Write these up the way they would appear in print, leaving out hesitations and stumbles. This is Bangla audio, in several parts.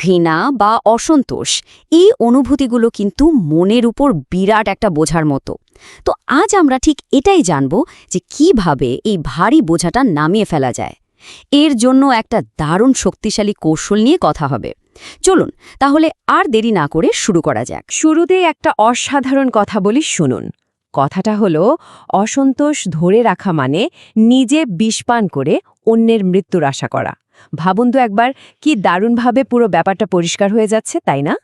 ঘৃণা বা অসন্তোষ এই অনুভূতিগুলো কিন্তু মনের উপর বিরাট একটা বোঝার মতো। তো আজ আমরা ঠিক এটাই জানব যে কিভাবে এই ভারী বোঝাটা নামিয়ে ফেলা যায়। এর জন্য একটা দারুণ শক্তিশালী কৌশল নিয়ে কথা হবে। চলুন তাহলে আর দেরি না করে শুরু করা যাক। শুরুতেই একটা অসাধারণ কথা বলি, শুনুন। কথাটা হলো, অসন্তোষ ধরে রাখা মানে নিজে বিষপান করে অন্যের মৃত্যুর আশা করা। ভাবুন তো একবার, কি দারুণভাবে পুরো ব্যাপারটা পরিষ্কার হয়ে যাচ্ছে, তাই না?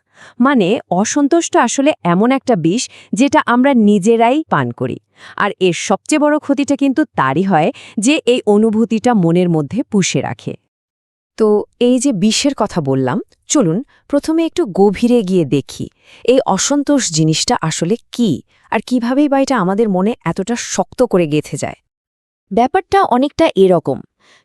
মানে অসন্তোষটা আসলে এমন একটা বিষ যেটা আমরা নিজেরাই পান করি। আর এর সবচেয়ে বড় ক্ষতিটা কিন্তু তারই হয় যে এই অনুভূতিটা মনের মধ্যে পুষে রাখে। তো এই যে বিষের কথা বললাম, চলুন প্রথমে একটু গভীরে গিয়ে দেখি এই অসন্তোষ জিনিসটা আসলে কি, আর কিভাবেই বা এটা আমাদের মনে এতটা শক্ত করে গেঁথে যায়। ব্যাপারটা অনেকটা এরকম,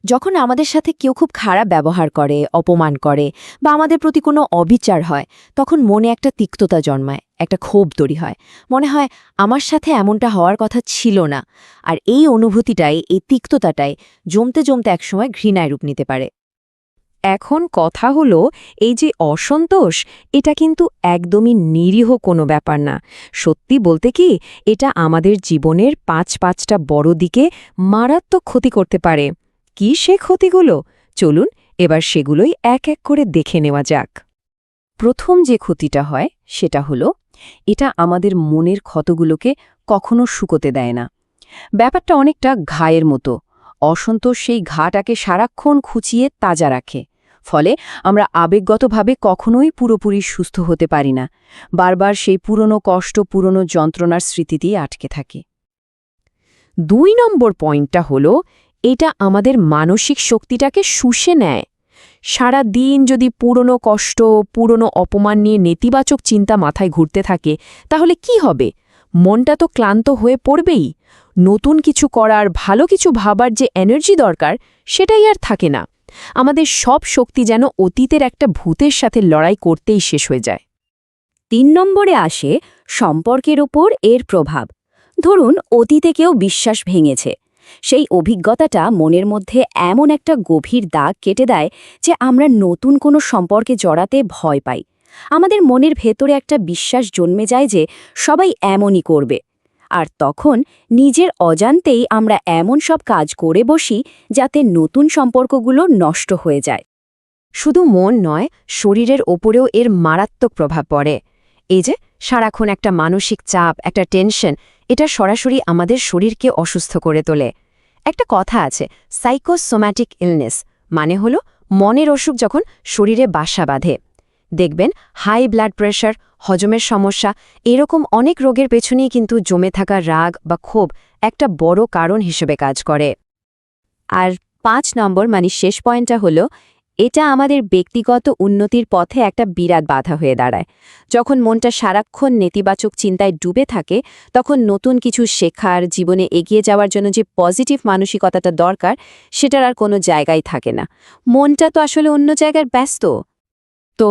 যখন আমাদের সাথে কেউ খুব খারাপ ব্যবহার করে, অপমান করে বা আমাদের প্রতি কোনো অবিচার হয়, তখন মনে একটা তিক্ততা জন্মায়, একটা ক্ষোভ তৈরি হয়। মনে হয় আমার সাথে এমনটা হওয়ার কথা ছিল না। আর এই অনুভূতিটাই, এই তিক্ততাটাই জমতে জমতে একসময় ঘৃণায় রূপ নিতে পারে। এখন কথা হলো, এই যে অসন্তোষ, এটা কিন্তু একদমই নিরীহ কোনো ব্যাপার না। সত্যি বলতে কি, এটা আমাদের জীবনের পাঁচটা বড় দিকে মারাত্মক ক্ষতি করতে পারে। কি সে ক্ষতিগুলো? চলুন এবার সেগুলোই এক এক করে দেখে নেওয়া যাক। প্রথম যে ক্ষতিটা হয় সেটা হলো, এটা আমাদের মনের ক্ষতগুলোকে কখনো শুকোতে দেয় না। ব্যাপারটা অনেকটা ঘায়ের মতো। অসন্তোষ সেই ঘাটাকে সারাক্ষণ খুঁচিয়ে তাজা রাখে। ফলে আমরা আবেগগতভাবে কখনোই পুরোপুরি সুস্থ হতে পারি না। বারবার সেই পুরনো কষ্ট, পুরনো যন্ত্রণার স্মৃতিতেই আটকে থাকে। ২ নম্বর পয়েন্টটা হলো, এটা আমাদের মানসিক শক্তিটাকে শুষে নেয়। সারা দিন যদি পুরনো কষ্ট, পুরনো অপমান নিয়ে নেতিবাচক চিন্তা মাথায় ঘুরতে থাকে, তাহলে কি হবে? মনটা তো ক্লান্ত হয়ে পড়বেই। নতুন কিছু করার, ভালো কিছু ভাবার যে এনার্জি দরকার, সেটাই আর থাকে না। আমাদের সব শক্তি যেন অতীতের একটা ভূতের সাথে লড়াই করতেই শেষ হয়ে যায়। ৩ নম্বরে আসে সম্পর্কের ওপর এর প্রভাব। ধরুন অতীতে কেউ বিশ্বাস ভেঙেছে, সেই অভিজ্ঞতাটা মনের মধ্যে এমন একটা গভীর দাগ কেটে দেয় যে আমরা নতুন কোনো সম্পর্কে জড়াতে ভয় পাই। আমাদের মনের ভেতরে একটা বিশ্বাস জন্মে যায় যে সবাই এমনই করবে। আর তখন নিজের অজান্তেই আমরা এমন সব কাজ করে বসি যাতে নতুন সম্পর্কগুলো নষ্ট হয়ে যায়। শুধু মন নয়, শরীরের ওপরেও এর মারাত্মক প্রভাব পড়ে। এই যে সারাক্ষণ একটা মানসিক চাপ, একটা টেনশন, এটা সরাসরি আমাদের শরীরকে অসুস্থ করে তোলে। একটা কথা আছে, সাইকোসোম্যাটিক ইলনেস, মানে হলো মনের অসুখ যখন শরীরে বাসা বাঁধে। দেখবেন হাই ব্লাড প্রেশার, হজমের সমস্যা, এরকম অনেক রোগের পেছনেই কিন্তু জমে থাকা রাগ বা ক্ষোভ একটা বড় কারণ হিসেবে কাজ করে। আর ৫ নম্বর মানে শেষ পয়েন্টটা হলো, এটা আমাদের ব্যক্তিগত উন্নতির পথে একটা বিরাট বাধা হয়ে দাঁড়ায়। যখন মনটা সারাক্ষণ নেতিবাচক চিন্তায় ডুবে থাকে, তখন নতুন কিছু শেখার, জীবনে এগিয়ে যাওয়ার জন্য যে পজিটিভ মানসিকতাটা দরকার, সেটার আর কোনো জায়গাই থাকে না। মনটা তো আসলে অন্য জায়গায় ব্যস্ত। তো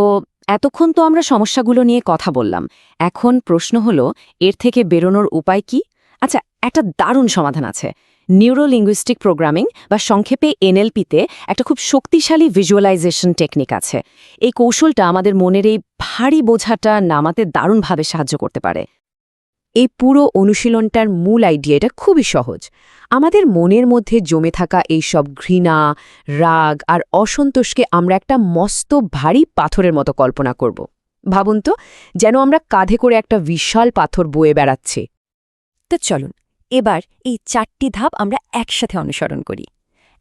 এতক্ষণ তো আমরা সমস্যাগুলো নিয়ে কথা বললাম। এখন প্রশ্ন হলো, এর থেকে বেরোনোর উপায় কি? আচ্ছা, একটা দারুণ সমাধান আছে। নিউরোলিঙ্গুইস্টিক প্রোগ্রামিং বা সংক্ষেপে এনএলপিতে একটা খুব শক্তিশালী ভিজুয়ালাইজেশন টেকনিক আছে। এই কৌশলটা আমাদের মনের এই ভারী বোঝাটা নামাতে দারুণভাবে সাহায্য করতে পারে। এই পুরো অনুশীলনটার মূল আইডিয়াটা খুবই সহজ। আমাদের মনের মধ্যে জমে থাকা এই সব ঘৃণা, রাগ আর অসন্তোষকে আমরা একটা মস্ত ভারী পাথরের মতো কল্পনা করব। ভাবুন তো, যেন আমরা কাঁধে করে একটা বিশাল পাথর বয়ে বেড়াচ্ছি। তো চলুন এবার এই ৪টি ধাপ আমরা একসাথে অনুসরণ করি।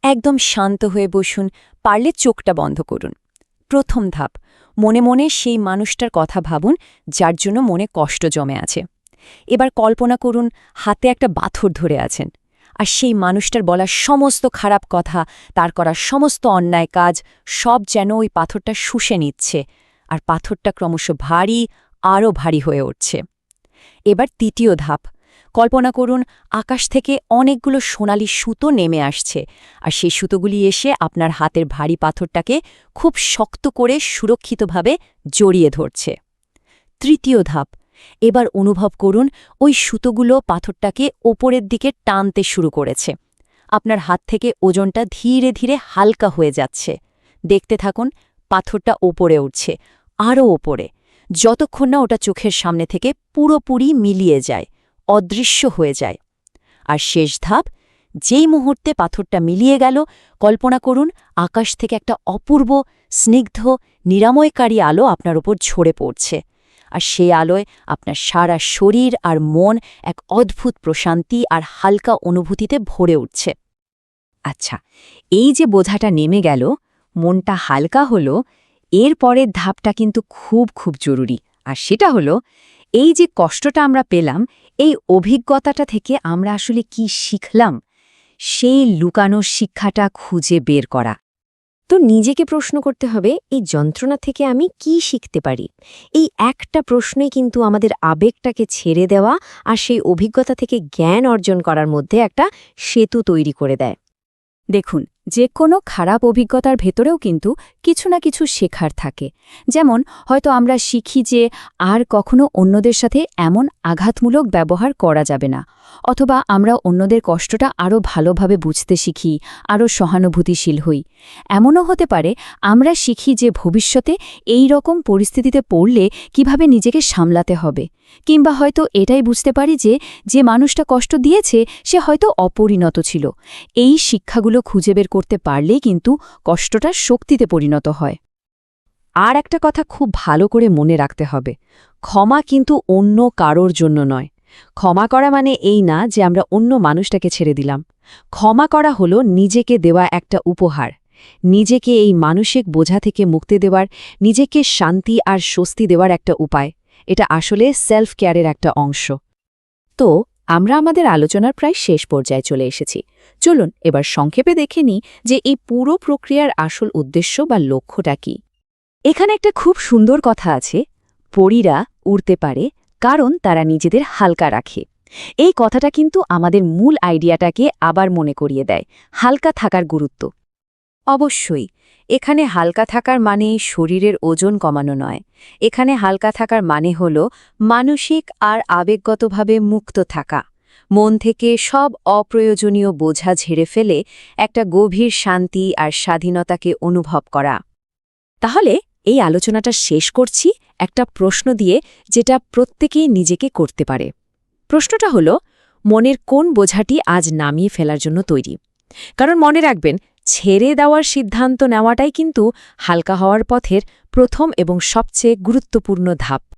একদম শান্ত হয়ে বসুন, পারলে চোখটা বন্ধ করুন। প্রথম ধাপ, মনে মনে সেই মানুষটার কথা ভাবুন যার জন্য মনে কষ্ট জমে আছে। এবার কল্পনা করুন হাতে একটা পাথর ধরে আছেন, আর সেই মানুষটার বলা সমস্ত খারাপ কথা, তার করা সমস্ত অন্যায় কাজ, সব যেন ওই পাথরটা শুষে নিচ্ছে, আর পাথরটা ক্রমশ ভারী, আরও ভারী হয়ে উঠছে। এবার দ্বিতীয় ধাপ, কল্পনা করুন আকাশ থেকে অনেকগুলো সোনালি সুতো নেমে আসছে, আর সেই সুতোগুলি এসে আপনার হাতের ভারী পাথরটাকে খুব শক্ত করে সুরক্ষিতভাবে জড়িয়ে ধরছে। তৃতীয় ধাপ, এবার অনুভব করুন ওই সুতোগুলো পাথরটাকে ওপরের দিকে টানতে শুরু করেছে। আপনার হাত থেকে ওজনটা ধীরে ধীরে হালকা হয়ে যাচ্ছে। দেখতে থাকুন, পাথরটা ওপরে উঠছে, আরও ওপরে, যতক্ষণ না ওটা চোখের সামনে থেকে পুরোপুরি মিলিয়ে যায়, অদৃশ্য হয়ে যায়। আর শেষ ধাপ, যেই মুহূর্তে পাথরটা মিলিয়ে গেল, কল্পনা করুন আকাশ থেকে একটা অপূর্ব, স্নিগ্ধ, নিরাময়কারী আলো আপনার উপর ঝরে পড়ছে। আর সেই আলোয় আপনার সারা শরীর আর মন এক অদ্ভুত প্রশান্তি আর হালকা অনুভূতিতে ভরে উঠছে। আচ্ছা, এই যে বোঝাটা নেমে গেল, মনটা হালকা হলো, এর পরের ধাপটা কিন্তু খুব খুব জরুরি। আর সেটা হলো, এই যে কষ্টটা আমরা পেলাম, এই অভিজ্ঞতাটা থেকে আমরা আসলে কি শিখলাম, সেই লুকানো শিক্ষাটা খুঁজে বের করা। তো নিজেকে প্রশ্ন করতে হবে, এই যন্ত্রণা থেকে আমি কি শিখতে পারি? এই একটা প্রশ্নই কিন্তু আমাদের আবেগটাকে ছেড়ে দেওয়া আর সেই অভিজ্ঞতা থেকে জ্ঞান অর্জন করার মধ্যে একটা সেতু তৈরি করে দেয়। দেখুন, যে কোনো খারাপ অভিজ্ঞতার ভেতরেও কিন্তু কিছু না কিছু শেখার থাকে। যেমন হয়তো আমরা শিখি যে আর কখনো অন্যদের সাথে এমন আঘাতমূলক ব্যবহার করা যাবে না, অথবা আমরা অন্যদের কষ্টটা আরও ভালোভাবে বুঝতে শিখি, আরও সহানুভূতিশীল হই। এমনও হতে পারে আমরা শিখি যে ভবিষ্যতে এই রকম পরিস্থিতিতে পড়লে কিভাবে নিজেকে সামলাতে হবে, কিংবা হয়তো এটাই বুঝতে পারি যে যে মানুষটা কষ্ট দিয়েছে সে হয়তো অপরিণত ছিল। এই শিক্ষাগুলো খুঁজে বের করতে পারলেই কিন্তু কষ্টটা শক্তিতে পরিণত হয়। আর একটা কথা খুব ভালো করে মনে রাখতে হবে, ক্ষমা কিন্তু অন্য কারোর জন্য নয়। ক্ষমা করা মানে এই না যে আমরা অন্য মানুষটাকে ছেড়ে দিলাম। ক্ষমা করা হলো নিজেকে দেওয়া একটা উপহার, নিজেকে এই মানসিক বোঝা থেকে মুক্তি দেওয়ার, নিজেকে শান্তি আর স্বস্তি দেওয়ার একটা উপায়। এটা আসলে সেলফ কেয়ারের একটা অংশ। তো আমরা আমাদের আলোচনার প্রায় শেষ পর্যায়ে চলে এসেছি। চলুন এবার সংক্ষেপে দেখে নিই যে এই পুরো প্রক্রিয়ার আসল উদ্দেশ্য বা লক্ষ্যটা কী। এখানে একটা খুব সুন্দর কথা আছে, পরীরা উড়তে পারে কারণ তারা নিজেদের হালকা রাখে। এই কথাটা কিন্তু আমাদের মূল আইডিয়াটাকে আবার মনে করিয়ে দেয়, হালকা থাকার গুরুত্ব। অবশ্যই এখানে হালকা থাকার মানে শরীরের ওজন কমানো নয়। এখানে হালকা থাকার মানে হল মানসিক আর আবেগগতভাবে মুক্ত থাকা, মন থেকে সব অপ্রয়োজনীয় বোঝা ঝেড়ে ফেলে একটা গভীর শান্তি আর স্বাধীনতাকে অনুভব করা। তাহলে এই আলোচনাটা শেষ করছি একটা প্রশ্ন দিয়ে, যেটা প্রত্যেকেই নিজেকে করতে পারে। প্রশ্নটা হলো, মনের কোন বোঝাটি আজ নামিয়ে ফেলার জন্য তৈরি? কারণ মনে রাখবেন, ছেড়ে দেওয়ার সিদ্ধান্ত নেওয়াটাই কিন্তু হালকা হওয়ার পথের প্রথম এবং সবচেয়ে গুরুত্বপূর্ণ ধাপ।